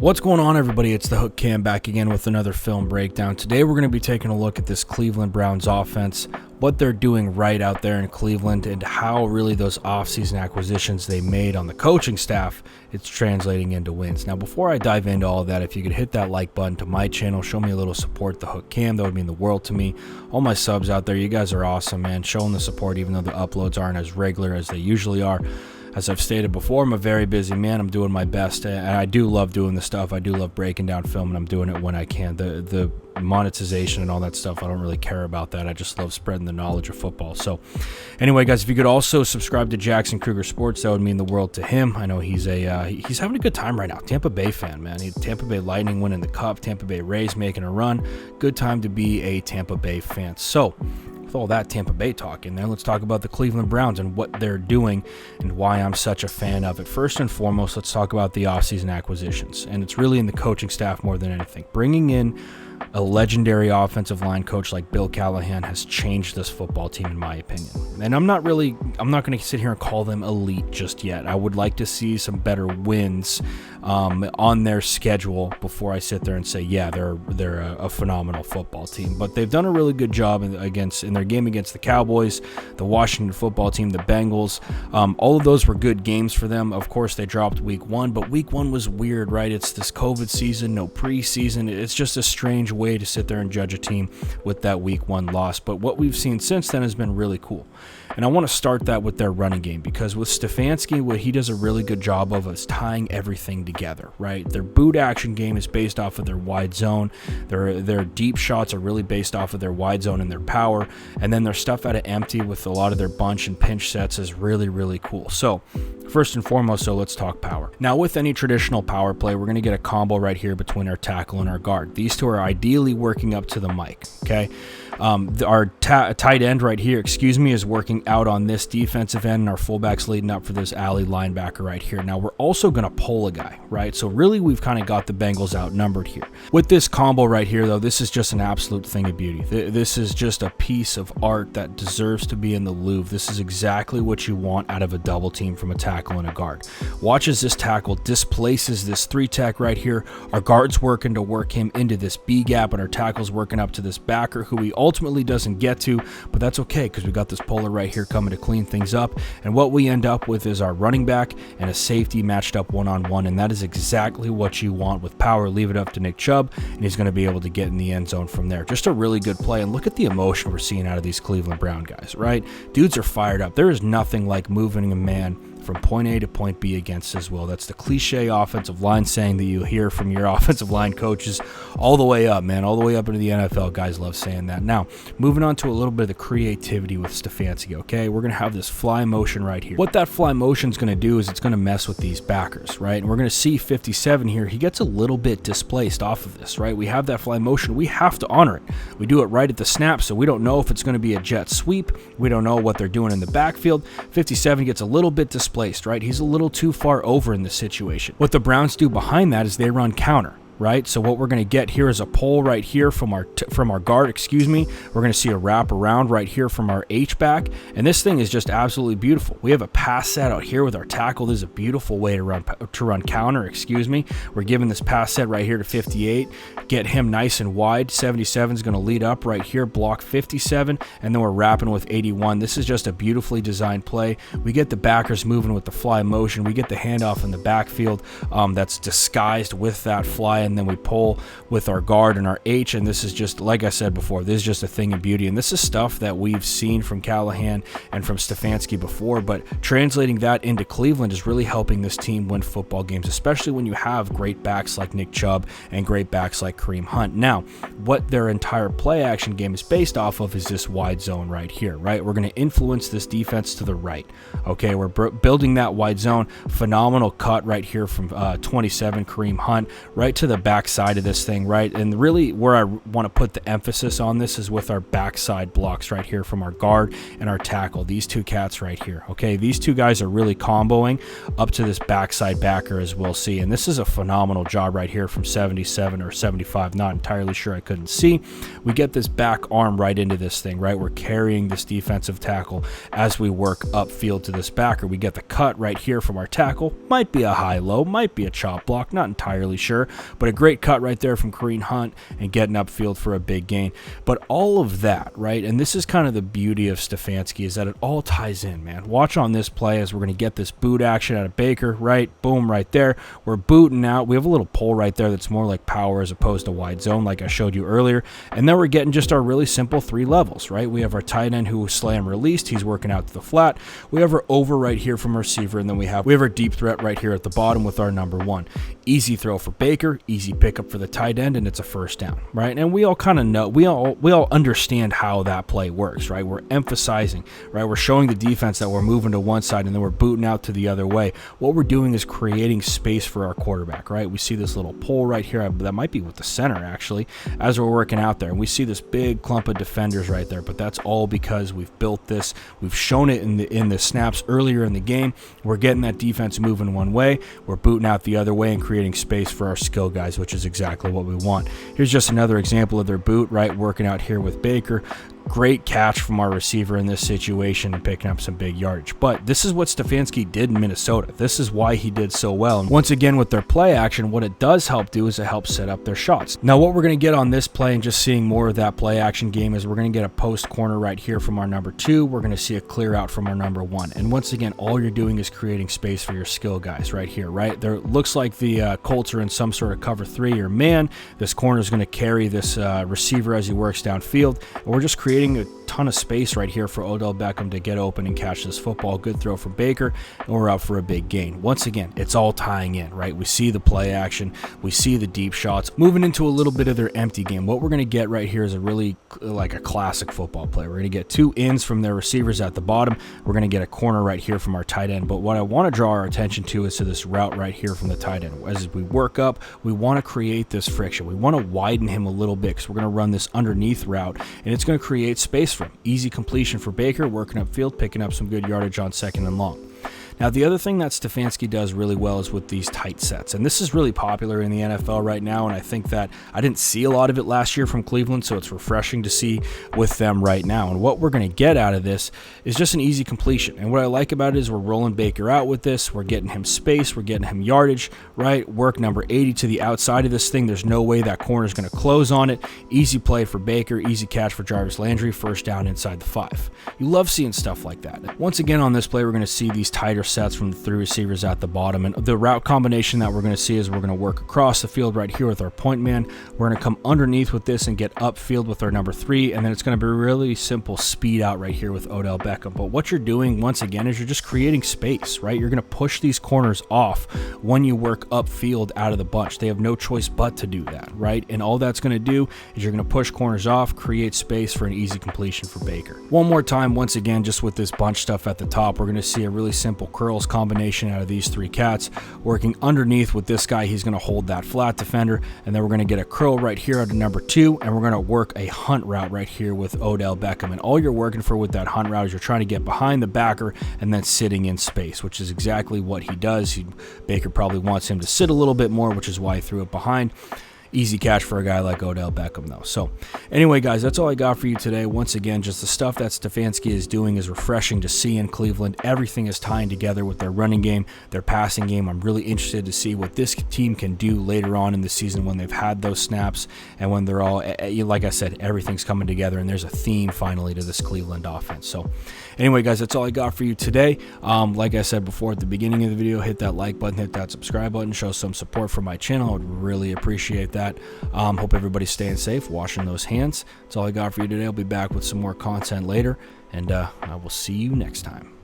What's going on, everybody? It's the Hook Cam back again with another film breakdown. Today we're going to be taking a look at this Cleveland Browns offense, what they're doing right out there in Cleveland, and how really those offseason acquisitions they made on the coaching staff, it's translating into wins. Now, before I dive into all of that, if you could hit that like button to my channel, show me a little support, the Hook Cam, that would mean the world to me. All my subs out there, you guys are awesome, man. Showing the support even though the uploads aren't as regular as they usually are. As I've stated before, I'm a very busy man. I'm doing my best, and I do love doing this stuff. I do love breaking down film, and I'm doing it when I can. The monetization and all that stuff, I don't really care about that. I just love spreading the knowledge of football. So anyway, guys, if you could also subscribe to Jackson Kruger Sports, that would mean the world to him. I know he's having a good time right now. Tampa Bay fan, man. Tampa Bay Lightning winning the Cup, Tampa Bay Rays making a run. Good time to be a Tampa Bay fan. So with all that Tampa Bay talk in there, let's talk about the Cleveland Browns and what they're doing and why I'm such a fan of it. First and foremost, let's talk about the offseason acquisitions, and it's really in the coaching staff more than anything. Bringing in a legendary offensive line coach like Bill Callahan has changed this football team, in my opinion. And I'm not going to sit here and call them elite just yet. I would like to see some better wins on their schedule before I sit there and say, yeah, they're a phenomenal football team. But they've done a really good job in their game against the Cowboys, the Washington football team, the Bengals. All of those were good games for them. Of course, they dropped week one, but week one was weird, right? It's this COVID season, no preseason. It's just a strange way to sit there and judge a team with that week one loss. But what we've seen since then has been really cool. And I want to start that with their running game, because with Stefanski, what he does a really good job of is tying everything together, right? Their boot action game is based off of their wide zone. Their deep shots are really based off of their wide zone and their power. And then their stuff out of empty with a lot of their bunch and pinch sets is really, really cool. So first and foremost, let's talk power. Now, with any traditional power play, we're going to get a combo right here between our tackle and our guard. These two are ideally working up to the mic, okay? Our tight end right here, is working out on this defensive end, and our fullback's leading up for this alley linebacker right here. Now, we're also going to pull a guy, right? So really, we've kind of got the Bengals outnumbered here. With this combo right here, though, this is just an absolute thing of beauty. This is just a piece of art that deserves to be in the Louvre. This is exactly what you want out of a double team from a tackle and a guard. Watch as this tackle displaces this three tech right here. Our guard's working to work him into this B gap, and our tackle's working up to this backer who he ultimately doesn't get to, but that's okay because we got this puller right here coming to clean things up. And what we end up with is our running back and a safety matched up one-on-one, and that is exactly what you want with power. Leave it up to Nick Chubb, and he's going to be able to get in the end zone from there. Just a really good play, and look at the emotion we're seeing out of these Cleveland Brown guys, right? Dudes are fired up. There is nothing like moving a man from point A to point B against his will. That's the cliche offensive line saying that you hear from your offensive line coaches all the way up, man, all the way up into the NFL. Guys love saying that. Now, moving on to a little bit of the creativity with Stefanski, okay? We're going to have this fly motion right here. What that fly motion is going to do is it's going to mess with these backers, right? And we're going to see 57 here. He gets a little bit displaced off of this, right? We have that fly motion. We have to honor it. We do it right at the snap, so we don't know if it's going to be a jet sweep. We don't know what they're doing in the backfield. 57 gets a little bit displaced, right? He's a little too far over in this situation. What the Browns do behind that is they run counter, right? So what we're going to get here is a pull right here from our guard, We're going to see a wrap around right here from our H-back, and this thing is just absolutely beautiful. We have a pass set out here with our tackle. This is a beautiful way to run counter, We're giving this pass set right here to 58, get him nice and wide. 77 is going to lead up right here, block 57, and then we're wrapping with 81. This is just a beautifully designed play. We get the backers moving with the fly motion. We get the handoff in the backfield that's disguised with that fly, and then we pull with our guard and our H, and this is just, like I said before, this is just a thing of beauty, and this is stuff that we've seen from Callahan and from Stefanski before, but translating that into Cleveland is really helping this team win football games, especially when you have great backs like Nick Chubb and great backs like Kareem Hunt. Now, what their entire play action game is based off of is this wide zone right here, right? We're going to influence this defense to the right, okay? We're building that wide zone. Phenomenal cut right here from 27, Kareem Hunt, right to the the backside of this thing, right? And really where I want to put the emphasis on this is with our backside blocks right here from our guard and our tackle. These two cats right here, okay? These two guys are really comboing up to this backside backer, as we'll see. And this is a phenomenal job right here from 77 or 75, not entirely sure, I couldn't see. We get this back arm right into this thing, right? We're carrying this defensive tackle as we work upfield to this backer. We get the cut right here from our tackle. Might be a high-low, might be a chop block, not entirely sure, but a great cut right there from Kareem Hunt and getting upfield for a big gain. But all of that, right, and this is kind of the beauty of Stefanski, is that it all ties in, man. Watch on this play as we're going to get this boot action out of Baker, right? Boom, right there. We're booting out. We have a little pull right there that's more like power as opposed to wide zone, like I showed you earlier. And then we're getting just our really simple 3 levels, right? We have our tight end who slam released. He's working out to the flat. We have our over right here from our receiver, and then we have our deep threat right here at the bottom with our number 1. Easy throw for Baker, easy pickup for the tight end, and it's a first down, right? And we all kind of know, we all understand how that play works, right? We're emphasizing, right? We're showing the defense that we're moving to one side and then we're booting out to the other way. What we're doing is creating space for our quarterback, right? We see this little pull right here. That might be with the center, actually, as we're working out there. And we see this big clump of defenders right there, but that's all because we've built this. We've shown it in the snaps earlier in the game. We're getting that defense moving one way. We're booting out the other way and creating space for our skill guys, which is exactly what we want. Here's just another example of their boot, right? Working out here with Baker. Great catch from our receiver in this situation and picking up some big yardage. But this is what Stefanski did in Minnesota. This is why he did so well. And once again, with their play action, what it does help do is it helps set up their shots. Now, what we're going to get on this play and just seeing more of that play action game is we're going to get a post corner right here from our number 2. We're going to see a clear out from our number 1. And once again, all you're doing is creating space for your skill guys right here, right? There looks like the Colts are in some sort of cover 3 or man. This corner is going to carry this receiver as he works downfield. And we're just creating a ton of space right here for Odell Beckham to get open and catch this football. Good throw from Baker, and we're up for a big gain. Once again, it's all tying in, right? We see the play action, we see the deep shots. Moving into a little bit of their empty game, what we're going to get right here is a really like a classic football play. We're going to get 2 ins from their receivers at the bottom. We're going to get a corner right here from our tight end. But what I want to draw our attention to is to this route right here from the tight end. As we work up, we want to create this friction. We want to widen him a little bit because we're going to run this underneath route, and it's going to create space for him. Easy completion for Baker, working upfield, picking up some good yardage on 2nd and long. Now, the other thing that Stefanski does really well is with these tight sets, and this is really popular in the NFL right now, and I think that I didn't see a lot of it last year from Cleveland, so it's refreshing to see with them right now. And what we're going to get out of this is just an easy completion, and what I like about it is we're rolling Baker out with this, we're getting him space, we're getting him yardage, right? Work number 80 to the outside of this thing. There's no way that corner is going to close on it. Easy play for Baker, easy catch for Jarvis Landry, first down inside the 5. You love seeing stuff like that. Once again on this play, we're going to see these tighter sets from the 3 receivers at the bottom, and the route combination that we're going to see is we're going to work across the field right here with our point man. We're going to come underneath with this and get upfield with our number 3, and then it's going to be really simple speed out right here with Odell Beckham. But what you're doing once again is you're just creating space, right? You're going to push these corners off when you work upfield out of the bunch. They have no choice but to do that, right? And all that's going to do is you're going to push corners off, create space for an easy completion for Baker. One more time, once again, just with this bunch stuff at the top, we're going to see a really simple curls combination out of these 3 cats. Working underneath with this guy, he's going to hold that flat defender, and then we're going to get a curl right here out of number 2, and we're going to work a hunt route right here with Odell Beckham. And all you're working for with that hunt route is you're trying to get behind the backer and then sitting in space, which is exactly what he does. Baker probably wants him to sit a little bit more, which is why he threw it behind. Easy catch for a guy like Odell Beckham, though. So anyway, guys, that's all I got for you today. Once again, just the stuff that Stefanski is doing is refreshing to see in Cleveland. Everything is tying together with their running game, their passing game. I'm really interested to see what this team can do later on in the season when they've had those snaps and when they're all, like I said, everything's coming together and there's a theme finally to this Cleveland offense. So anyway, guys, that's all I got for you today. Like I said before at the beginning of the video, hit that like button, hit that subscribe button, show some support for my channel. I would really appreciate that. Hope everybody's staying safe, washing those hands. That's all I got for you today. I'll be back with some more content later, and I will see you next time.